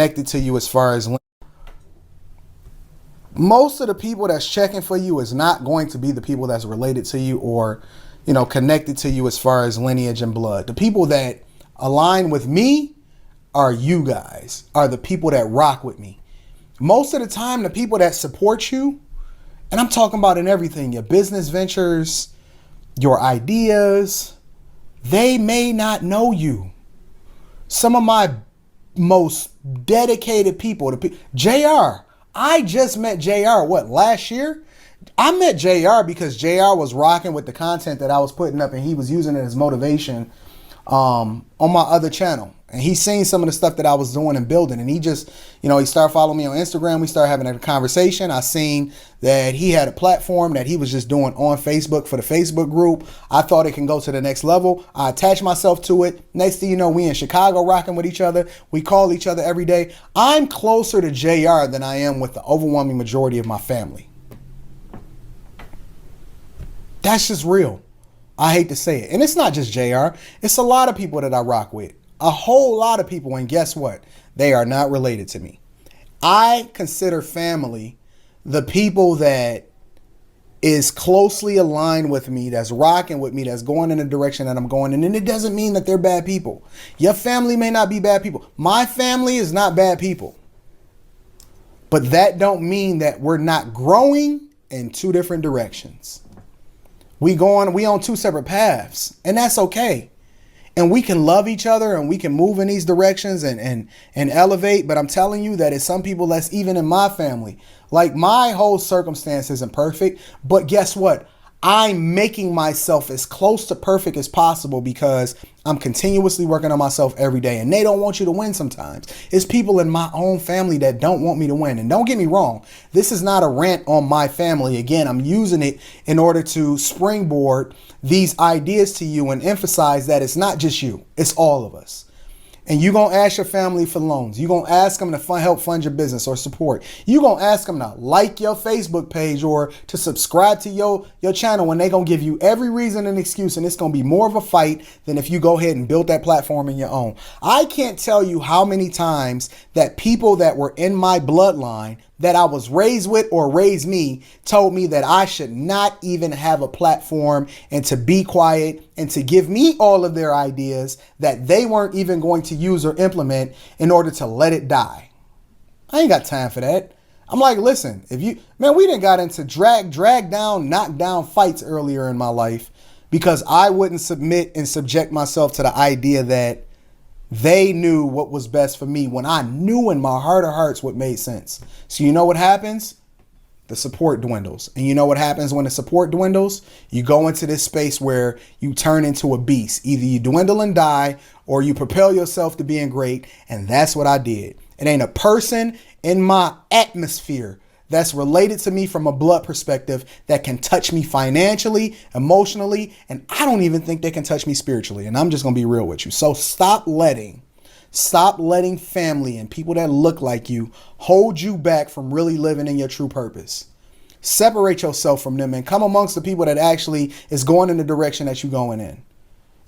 connected to you as far as most of the people that's checking for you is not going to be the people that's related to you or, connected to you as far as lineage and blood. The people that align with me are you guys, are the people that rock with me. Most of the time, the people that support you, and I'm talking about in everything, your business ventures, your ideas, they may not know you. Some of my most dedicated people, JR, I just met JR, last year? I met JR because JR was rocking with the content that I was putting up and he was using it as motivation on my other channel. And he's seen some of the stuff that I was doing and building. And he just, he started following me on Instagram. We started having a conversation. I seen that he had a platform that he was just doing on Facebook for the Facebook group. I thought it can go to the next level. I attached myself to it. Next thing you know, we in Chicago rocking with each other. We call each other every day. I'm closer to JR than I am with the overwhelming majority of my family. That's just real. I hate to say it. And it's not just JR. It's a lot of people that I rock with. A whole lot of people. And guess what? They are not related to me. I consider family the people that is closely aligned with me, that's rocking with me, that's going in the direction that I'm going in. And it doesn't mean that they're bad people. Your family may not be bad people. My family is not bad people. But that don't mean that we're not growing in two different directions. We on two separate paths, and that's okay. And we can love each other and we can move in these directions and elevate. But I'm telling you that it's some people that's even in my family. Like, my whole circumstance isn't perfect, but guess what? I'm making myself as close to perfect as possible because I'm continuously working on myself every day. And they don't want you to win sometimes. It's people in my own family that don't want me to win. And don't get me wrong, this is not a rant on my family. Again, I'm using it in order to springboard these ideas to you and emphasize that it's not just you, it's all of us. And you're going to ask your family for loans. You're going to ask them to help fund your business or support. You're going to ask them to like your Facebook page or to subscribe to your channel when they're going to give you every reason and excuse. And it's going to be more of a fight than if you go ahead and build that platform in your own. I can't tell you how many times that people that were in my bloodline that I was raised with or raised me told me that I should not even have a platform and to be quiet and to give me all of their ideas that they weren't even going to use or implement in order to let it die. I ain't got time for that. I'm like, listen, we done got into drag down, knock down fights earlier in my life because I wouldn't submit and subject myself to the idea that they knew what was best for me when I knew in my heart of hearts what made sense. So you know what happens? The support dwindles. And you know what happens when the support dwindles? You go into this space where you turn into a beast. Either you dwindle and die or you propel yourself to being great. And that's what I did. It ain't a person in my atmosphere that's related to me from a blood perspective that can touch me financially, emotionally, and I don't even think they can touch me spiritually. And I'm just going to be real with you. So stop letting family and people that look like you hold you back from really living in your true purpose. Separate yourself from them and come amongst the people that actually is going in the direction that you're going in.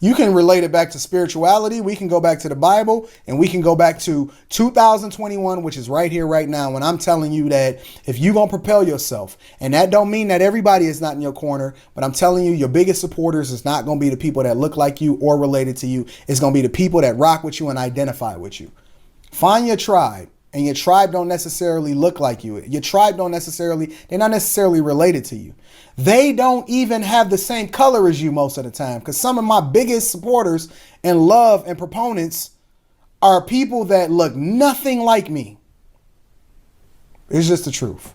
You can relate it back to spirituality. We can go back to the Bible and we can go back to 2021, which is right here, right now. When I'm telling you that if you're going to propel yourself, and that don't mean that everybody is not in your corner, but I'm telling you, your biggest supporters is not going to be the people that look like you or related to you. It's going to be the people that rock with you and identify with you. Find your tribe. And your tribe don't necessarily look like you. Your tribe they're not necessarily related to you. They don't even have the same color as you most of the time. Because some of my biggest supporters and love and proponents are people that look nothing like me. It's just the truth.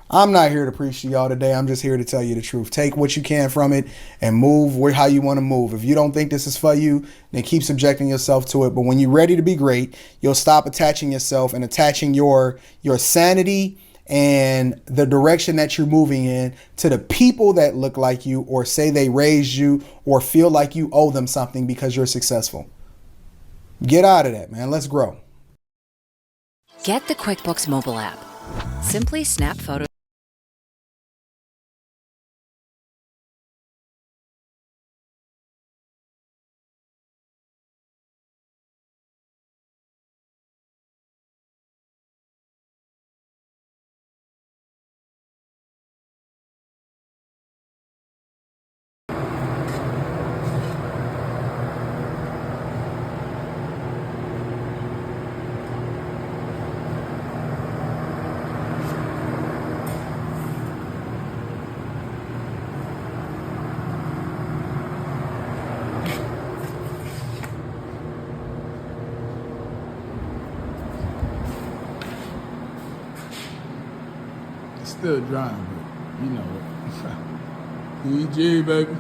I'm not here to preach to y'all today. I'm just here to tell you the truth. Take what you can from it and move how you want to move. If you don't think this is for you, then keep subjecting yourself to it. But when you're ready to be great, you'll stop attaching yourself and attaching your sanity and the direction that you're moving in to the people that look like you or say they raised you or feel like you owe them something because you're successful. Get out of that, man. Let's grow. Get the QuickBooks mobile app. Simply snap photos It's still drying, but you know it. PG, baby.